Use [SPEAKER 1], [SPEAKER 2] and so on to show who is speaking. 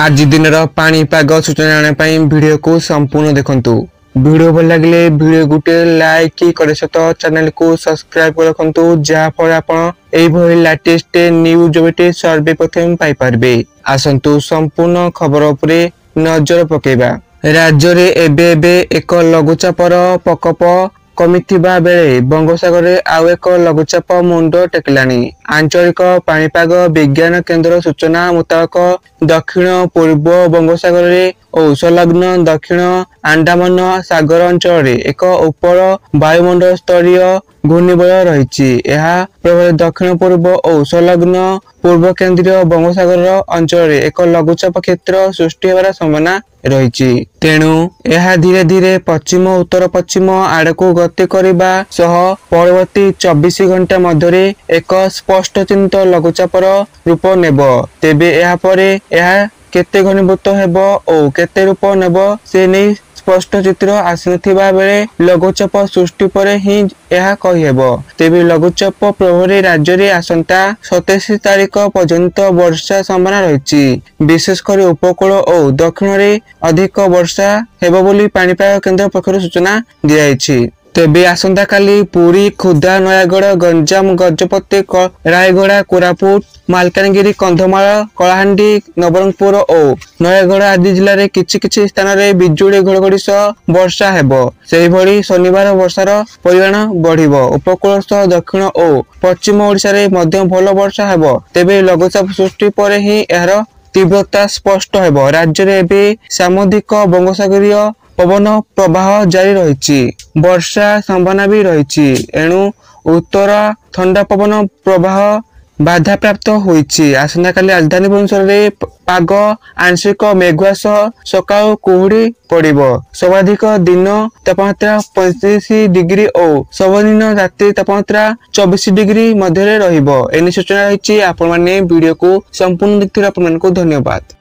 [SPEAKER 1] आज दिन पाणीपाग सूचना जानापी वीडियो को संपूर्ण देखंतु। वीडियो भल लगे वीडियो गुटे लाइक करे सत चैनल को सब्सक्राइब कर रखंतु जहाँफल आपण एभली लेटेस्ट न्यूज बेटे सर्वप्रथम पाई पारबे। आसंतु संपूर्ण खबर उपरे नजर पकेबा। राज्य रे एबे एक लघुचापर प्रकोप कमिथिबा बेले बंगोपसागर आउ एक लघुचाप मुंड टेकिलानी। आंचलिक पाणीपाग विज्ञान केन्द्र सूचना मुताबक दक्षिण पूर्व बंगोपसागर और संलग्न दक्षिण अंडमान सागर अंचल एक उपर वायुमंडल स्तरीय घूर्णिबलय रही। प्रभाव दक्षिण पूर्व और संलग्न पूर्व केन्द्रीय बंगोपसागर अंचल एक लघुचाप क्षेत्र सृष्टि होवार संभावना रही। तेणु यह धीरे धीरे पश्चिम उत्तर पश्चिम आड़क गति करने सह परवर्ती 24 घंटा मध्य एक स्पष्ट चिन्हित लघुचापर रूप नेब। तेबे यह परे यह केते घनीभूत हेब और केते रूप नेब से नहीं स्पष्ट चित्र आसनथिबा बेले लघुचाप सृष्टि परे ही यह कहिहेब। तेबे लघुचाप प्रभाव राज्य में आसंता 27 तारीख पर्यंत वर्षा संभावना रही। विशेषकर उपकूल और दक्षिण में अधिक वर्षा हेब बोली पाणीपाग केन्द्र पक्षर सूचना दी। तेबे आसंता काली पुरी खुर्दा नयागढ़ गंजाम गजपति रायगड़ा कोरापुट मालकानगिरी कंधमाल कलाहांडी नवरंगपुर और नयागढ़ आदि जिले में किछि स्थान में बिजुली घड़घड़ी सह वर्षा हेब। सेहि भली शनिवार वर्षार परिमाण बढ़िबो। उपकूल सह दक्षिण और पश्चिम ओडिशा रे मध्य भल वर्षा हेब। तेबे लघुचाप सृष्टि परे ही यार तीव्रता स्पष्ट हेब। राज्य में एबे सामुद्रिक बंगोपसागरीय पवन प्रवाह जारी रही। वर्षा संभावना भी रही। एणु उत्तर ठंडा पवन प्रवाह बाधा प्राप्त होईछि। आसंता काली राजधानी भुवनेश्वर रे पाग आंशिक मेघुआ सह सकाळ कुहुड़ी पड़िबो। सर्वाधिक दिन तापमात्रा 35 डिग्री और सर्वनिम्न रात्रि तापमात्रा 24 डिग्री मध्य रहिबो। एनी सूचना रही। आपण माने वीडियो को संपूर्ण देखिथिबार आपन को धन्यवाद।